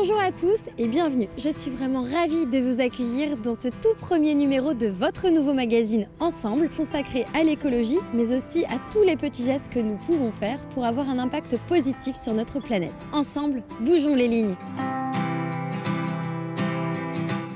Bonjour à tous et bienvenue. Je suis vraiment ravie de vous accueillir dans ce tout premier numéro de votre nouveau magazine Ensemble, consacré à l'écologie, mais aussi à tous les petits gestes que nous pouvons faire pour avoir un impact positif sur notre planète. Ensemble, bougeons les lignes.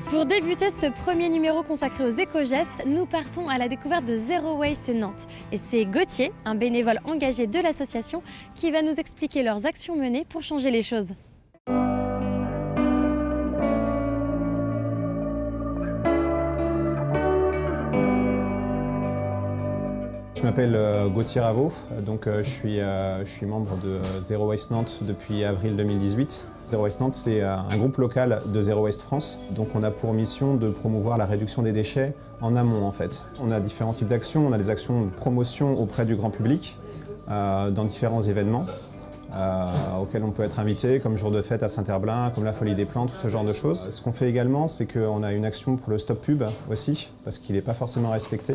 Pour débuter ce premier numéro consacré aux éco-gestes, nous partons à la découverte de Zero Waste Nantes. Et c'est Gauthier, un bénévole engagé de l'association, qui va nous expliquer leurs actions menées pour changer les choses. Je m'appelle Gauthier Raveau, donc je suis membre de Zero Waste Nantes depuis avril 2018. Zero Waste Nantes, c'est un groupe local de Zero Waste France. Donc on a pour mission de promouvoir la réduction des déchets en amont en fait. On a différents types d'actions. On a des actions de promotion auprès du grand public, dans différents événements auxquels on peut être invité, comme Jour de fête à Saint-Herblain, comme la Folie des Plantes, tout ce genre de choses. Ce qu'on fait également, c'est qu'on a une action pour le stop pub aussi, parce qu'il n'est pas forcément respecté.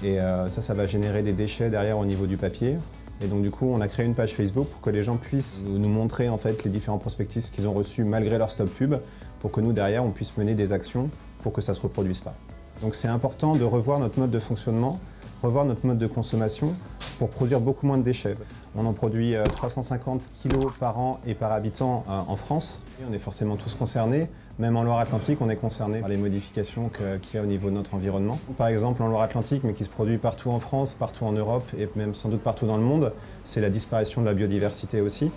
Et ça va générer des déchets derrière au niveau du papier. Et donc du coup, on a créé une page Facebook pour que les gens puissent nous montrer en fait les différents prospectus qu'ils ont reçus malgré leur stop pub, pour que nous derrière, on puisse mener des actions pour que ça ne se reproduise pas. Donc c'est important de revoir notre mode de fonctionnement, revoir notre mode de consommation pour produire beaucoup moins de déchets. On en produit 350 kg par an et par habitant en France. Et on est forcément tous concernés. Même en Loire-Atlantique, on est concerné par les modifications qu'il y a au niveau de notre environnement. Par exemple, en Loire-Atlantique, mais qui se produit partout en France, partout en Europe et même sans doute partout dans le monde, c'est la disparition de la biodiversité aussi.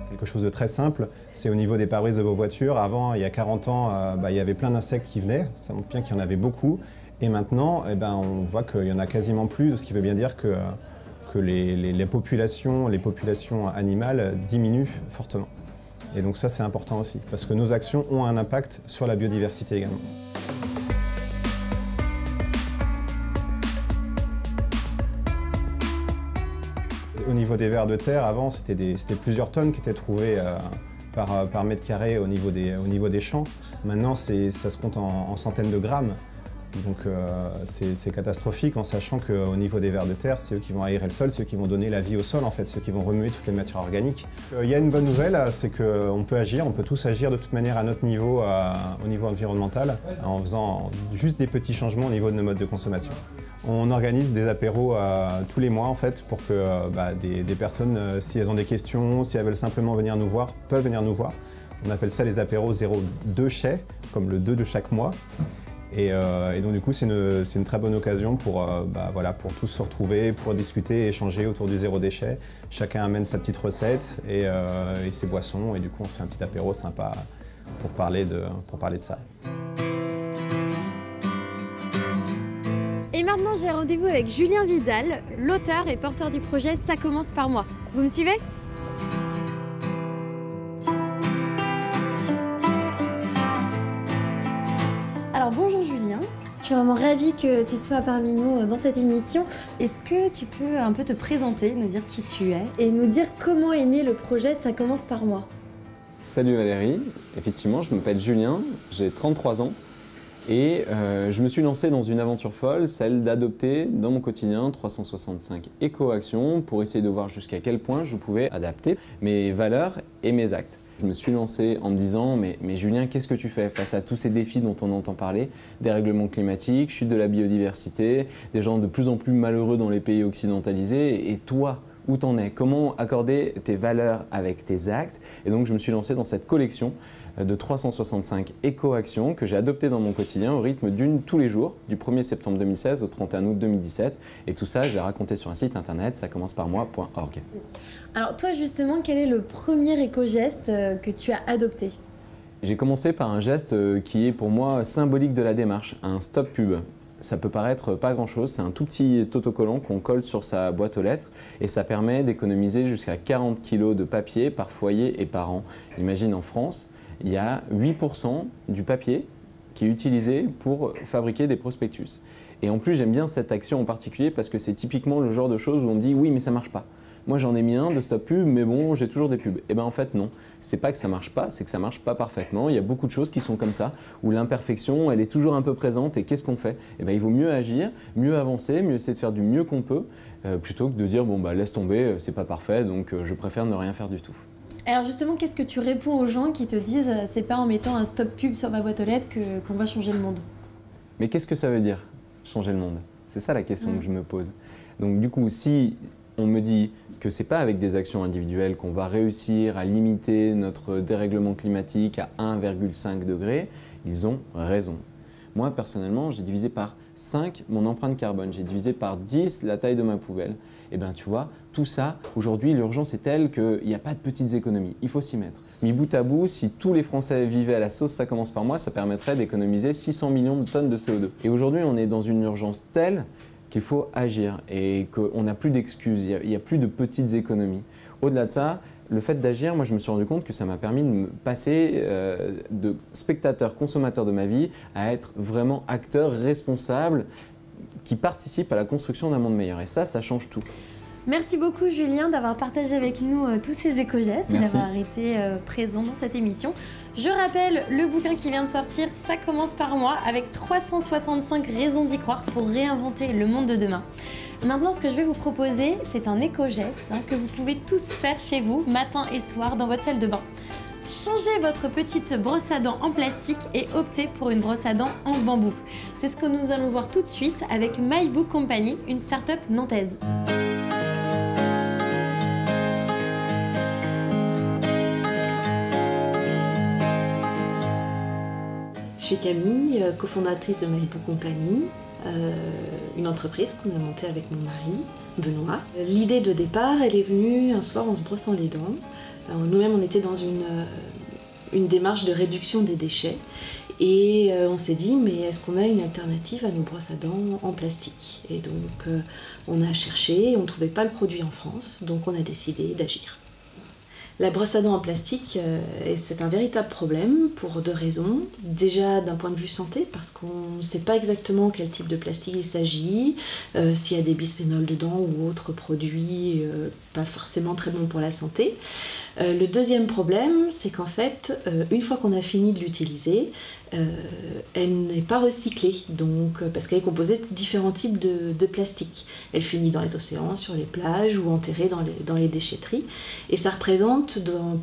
Quelque chose de très simple, c'est au niveau des pare-brises de vos voitures. Avant, il y a 40 ans, il y avait plein d'insectes qui venaient, ça montre bien qu'il y en avait beaucoup. Et maintenant, on voit qu'il n'y en a quasiment plus, ce qui veut bien dire que les populations animales diminuent fortement. Et donc ça, c'est important aussi, parce que nos actions ont un impact sur la biodiversité également. Au niveau des vers de terre, avant, c'était plusieurs tonnes qui étaient trouvées par mètre carré au niveau des champs. Maintenant, ça se compte en centaines de grammes. Donc c'est catastrophique en sachant qu'au niveau des vers de terre, c'est eux qui vont aérer le sol, c'est eux qui vont donner la vie au sol en fait, c'est eux qui vont remuer toutes les matières organiques. Il y a une bonne nouvelle, c'est qu'on peut agir, on peut tous agir de toute manière à notre niveau, au niveau environnemental, en faisant juste des petits changements au niveau de nos modes de consommation. On organise des apéros tous les mois en fait pour que des personnes, si elles ont des questions, si elles veulent simplement venir nous voir, peuvent venir nous voir. On appelle ça les apéros 02 chais, comme le 2 de chaque mois. Et donc du coup, c'est une très bonne occasion pour tous se retrouver, pour discuter, échanger autour du zéro déchet. Chacun amène sa petite recette et ses boissons, et du coup, on fait un petit apéro sympa pour parler de ça. Et maintenant, j'ai rendez-vous avec Julien Vidal, l'auteur et porteur du projet Ça commence par moi. Vous me suivez ? Alors bonjour Julien, je suis vraiment ravie que tu sois parmi nous dans cette émission. Est-ce que tu peux un peu te présenter, nous dire qui tu es et nous dire comment est né le projet Ça commence par moi? Salut Valérie, effectivement je m'appelle Julien, j'ai 33 ans et je me suis lancé dans une aventure folle, celle d'adopter dans mon quotidien 365 éco-actions pour essayer de voir jusqu'à quel point je pouvais adapter mes valeurs et mes actes. Je me suis lancé en me disant mais Julien, qu'est-ce que tu fais face à tous ces défis dont on entend parler, dérèglement climatique, chute de la biodiversité, des gens de plus en plus malheureux dans les pays occidentalisés, et toi, où t'en es? Comment accorder tes valeurs avec tes actes? Et donc je me suis lancé dans cette collection de 365 éco-actions que j'ai adoptées dans mon quotidien au rythme d'une tous les jours, du 1er septembre 2016 au 31 août 2017. Et tout ça, je l'ai raconté sur un site internet, ça commence par moi.org. Alors toi justement, quel est le premier éco-geste que tu as adopté? J'ai commencé par un geste qui est pour moi symbolique de la démarche, un stop pub. Ça peut paraître pas grand-chose, c'est un tout petit autocollant qu'on colle sur sa boîte aux lettres et ça permet d'économiser jusqu'à 40 kg de papier par foyer et par an. Imagine en France, il y a 8% du papier qui est utilisé pour fabriquer des prospectus. Et en plus, j'aime bien cette action en particulier parce que c'est typiquement le genre de choses où on me dit « oui, mais ça marche pas ». Moi, j'en ai mis un de stop pub, mais bon, j'ai toujours des pubs. Et bien en fait, non. C'est pas que ça marche pas, c'est que ça marche pas parfaitement. Il y a beaucoup de choses qui sont comme ça, où l'imperfection, elle est toujours un peu présente. Et qu'est-ce qu'on fait? Et bien, il vaut mieux agir, mieux avancer, mieux essayer de faire du mieux qu'on peut, plutôt que de dire, bon, bah, laisse tomber, c'est pas parfait, donc je préfère ne rien faire du tout. Alors justement, qu'est-ce que tu réponds aux gens qui te disent c'est pas en mettant un stop pub sur ma boîte aux lettres qu'on va changer le monde? Mais qu'est-ce que ça veut dire, changer le monde? C'est ça la question que je me pose. Donc du coup, si on me dit que c'est pas avec des actions individuelles qu'on va réussir à limiter notre dérèglement climatique à 1,5 degré, ils ont raison. Moi, personnellement, j'ai divisé par 5 mon empreinte carbone, j'ai divisé par 10 la taille de ma poubelle. Et bien, tu vois, tout ça, aujourd'hui, l'urgence est telle qu'il n'y a pas de petites économies, il faut s'y mettre. Mis bout à bout, si tous les Français vivaient à la sauce ça commence par moi, ça permettrait d'économiser 600 millions de tonnes de CO2. Et aujourd'hui, on est dans une urgence telle qu'il faut agir et qu'on n'a plus d'excuses, il n'y a plus de petites économies. Au-delà de ça, le fait d'agir, moi je me suis rendu compte que ça m'a permis de me passer de spectateur, consommateur de ma vie à être vraiment acteur responsable qui participe à la construction d'un monde meilleur. Et ça change tout. Merci beaucoup Julien d'avoir partagé avec nous tous ces éco-gestes et d'avoir été présent dans cette émission. Je rappelle le bouquin qui vient de sortir, Ça commence par moi, avec 365 raisons d'y croire pour réinventer le monde de demain. Maintenant, ce que je vais vous proposer, c'est un éco-geste que vous pouvez tous faire chez vous, matin et soir, dans votre salle de bain. Changez votre petite brosse à dents en plastique et optez pour une brosse à dents en bambou. C'est ce que nous allons voir tout de suite avec My Book Company, une start-up nantaise. Je suis Camille, cofondatrice de My Book Company, une entreprise qu'on a montée avec mon mari, Benoît. L'idée de départ, elle est venue un soir en se brossant les dents. Nous-mêmes, on était dans une démarche de réduction des déchets et on s'est dit, mais est-ce qu'on a une alternative à nos brosses à dents en plastique? Et donc, on a cherché, on ne trouvait pas le produit en France, donc on a décidé d'agir. La brosse à dents en plastique, c'est un véritable problème pour 2 raisons. Déjà d'un point de vue santé, parce qu'on ne sait pas exactement quel type de plastique il s'agit, s'il y a des bisphénols dedans ou autres produits pas forcément très bons pour la santé. Le deuxième problème, c'est qu'en fait, une fois qu'on a fini de l'utiliser, elle n'est pas recyclée, donc, parce qu'elle est composée de différents types de plastique. Elle finit dans les océans, sur les plages ou enterrée dans les déchetteries. Et ça représente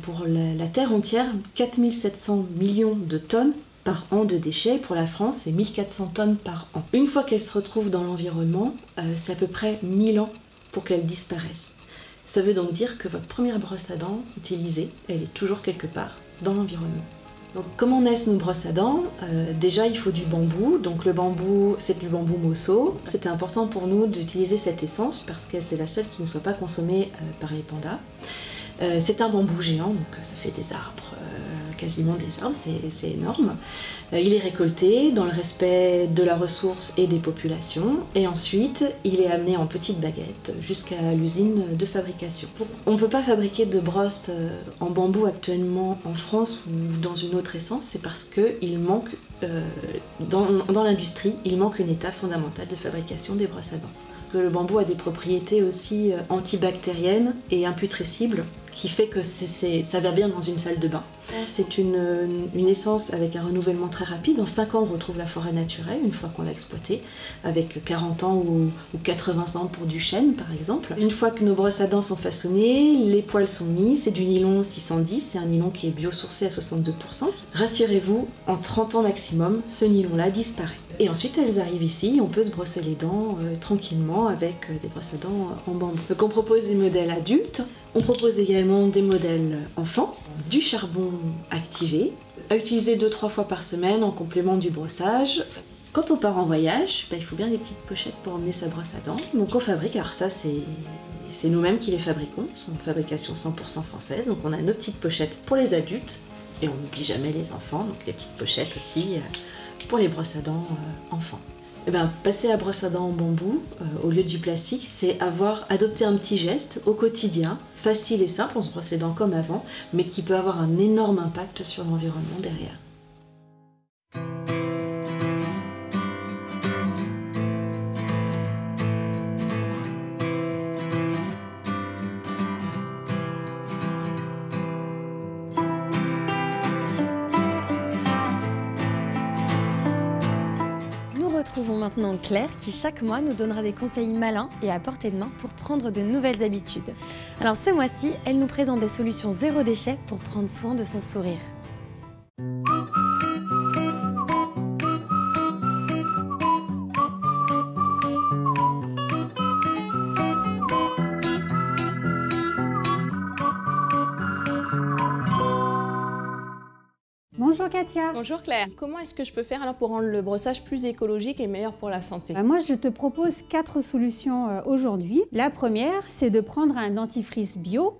pour la Terre entière 4700 millions de tonnes par an de déchets. Pour la France, c'est 1400 tonnes par an. Une fois qu'elle se retrouve dans l'environnement, c'est à peu près 1000 ans pour qu'elle disparaisse. Ça veut donc dire que votre première brosse à dents utilisée, elle est toujours quelque part dans l'environnement. Donc comment naissent nos brosses à dents? Déjà il faut du bambou, donc le bambou c'est du bambou mosso. C'était important pour nous d'utiliser cette essence parce que c'est la seule qui ne soit pas consommée par les pandas. C'est un bambou géant, donc ça fait des arbres, quasiment des arbres, c'est énorme. Il est récolté dans le respect de la ressource et des populations, et ensuite il est amené en petites baguettes jusqu'à l'usine de fabrication. On ne peut pas fabriquer de brosses en bambou actuellement en France ou dans une autre essence, c'est parce qu'il manque, dans l'industrie, il manque une étape fondamentale de fabrication des brosses à dents. Parce que le bambou a des propriétés aussi antibactériennes et imputrescibles, qui fait que ça va bien dans une salle de bain. C'est une essence avec un renouvellement très rapide. En 5 ans, on retrouve la forêt naturelle, une fois qu'on l'a exploitée, avec 40 ans ou 80 ans pour du chêne, par exemple. Une fois que nos brosses à dents sont façonnées, les poils sont mis, c'est du nylon 610, c'est un nylon qui est biosourcé à 62%. Rassurez-vous, en 30 ans maximum, ce nylon-là disparaît. Et ensuite, elles arrivent ici, on peut se brosser les dents tranquillement avec des brosses à dents en bambou. Donc on propose des modèles adultes, on propose également des modèles enfants, du charbon activé, à utiliser 2-3 fois par semaine en complément du brossage. Quand on part en voyage, il faut bien des petites pochettes pour emmener sa brosse à dents. Donc on fabrique, alors ça c'est nous-mêmes qui les fabriquons, c'est une fabrication 100% française. Donc on a nos petites pochettes pour les adultes et on n'oublie jamais les enfants, donc les petites pochettes aussi pour les brosses à dents enfants. Et passer à brosse à dents en bambou au lieu du plastique, c'est adopté un petit geste au quotidien, facile et simple, on se brosse les dents comme avant, mais qui peut avoir un énorme impact sur l'environnement derrière. retrouvons maintenant Claire qui chaque mois nous donnera des conseils malins et à portée de main pour prendre de nouvelles habitudes. Alors ce mois-ci, elle nous présente des solutions zéro déchet pour prendre soin de son sourire. Bonjour Katia. Bonjour Claire. Comment est-ce que je peux faire alors pour rendre le brossage plus écologique et meilleur pour la santé? Moi, je te propose 4 solutions aujourd'hui. La première, c'est de prendre un dentifrice bio.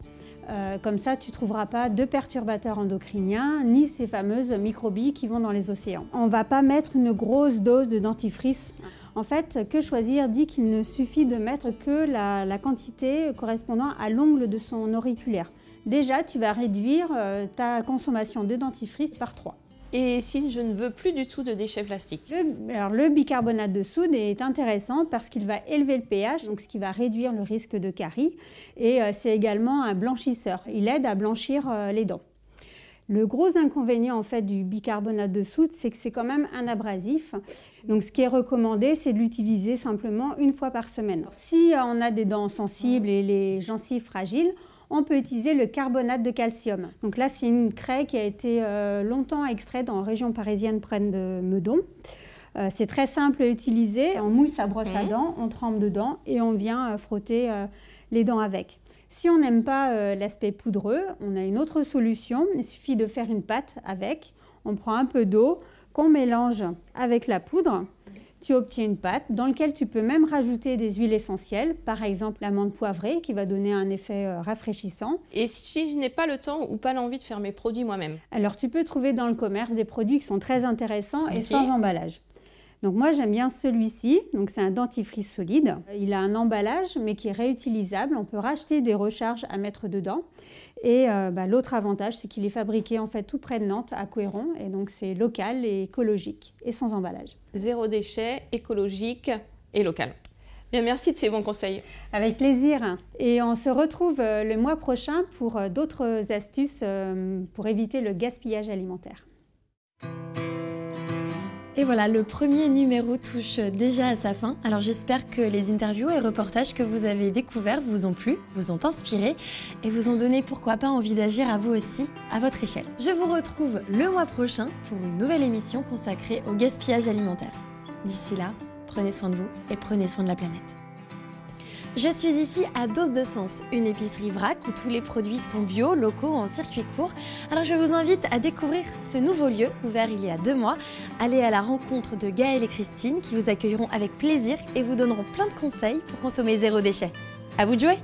Comme ça, tu ne trouveras pas de perturbateurs endocriniens ni ces fameuses microbilles qui vont dans les océans. On ne va pas mettre une grosse dose de dentifrice. En fait, Que Choisir dit qu'il ne suffit de mettre que la quantité correspondant à l'ongle de son auriculaire. Déjà, tu vas réduire ta consommation de dentifrice par 3. Et si je ne veux plus du tout de déchets plastiques? Le bicarbonate de soude est intéressant parce qu'il va élever le pH, donc ce qui va réduire le risque de carie. Et c'est également un blanchisseur. Il aide à blanchir les dents. Le gros inconvénient en fait du bicarbonate de soude, c'est que c'est quand même un abrasif. Donc ce qui est recommandé, c'est de l'utiliser simplement une fois par semaine. Si on a des dents sensibles et les gencives fragiles, on peut utiliser le carbonate de calcium. Donc là, c'est une craie qui a été longtemps extraite en région parisienne près de Meudon. C'est très simple à utiliser. On mouille sa brosse à dents, on trempe dedans et on vient frotter les dents avec. Si on n'aime pas l'aspect poudreux, on a une autre solution. Il suffit de faire une pâte avec. On prend un peu d'eau qu'on mélange avec la poudre. Tu obtiens une pâte dans laquelle tu peux même rajouter des huiles essentielles, par exemple l'amande poivrée qui va donner un effet rafraîchissant. Et si je n'ai pas le temps ou pas l'envie de faire mes produits moi-même? Alors tu peux trouver dans le commerce des produits qui sont très intéressants et sans emballage. Donc moi j'aime bien celui-ci, donc c'est un dentifrice solide. Il a un emballage mais qui est réutilisable, on peut racheter des recharges à mettre dedans. Et l'autre avantage c'est qu'il est fabriqué en fait tout près de Nantes, à Couéron, et donc c'est local et écologique et sans emballage. Zéro déchet, écologique et local. Bien, merci de ces bons conseils. Avec plaisir. Et on se retrouve le mois prochain pour d'autres astuces pour éviter le gaspillage alimentaire. Et voilà, le premier numéro touche déjà à sa fin. Alors j'espère que les interviews et reportages que vous avez découverts vous ont plu, vous ont inspiré et vous ont donné pourquoi pas envie d'agir à vous aussi, à votre échelle. Je vous retrouve le mois prochain pour une nouvelle émission consacrée au gaspillage alimentaire. D'ici là, prenez soin de vous et prenez soin de la planète. Je suis ici à Dose de Sens, une épicerie vrac où tous les produits sont bio, locaux ou en circuit court. Alors je vous invite à découvrir ce nouveau lieu, ouvert il y a 2 mois. Allez à la rencontre de Gaëlle et Christine qui vous accueilleront avec plaisir et vous donneront plein de conseils pour consommer zéro déchet. À vous de jouer!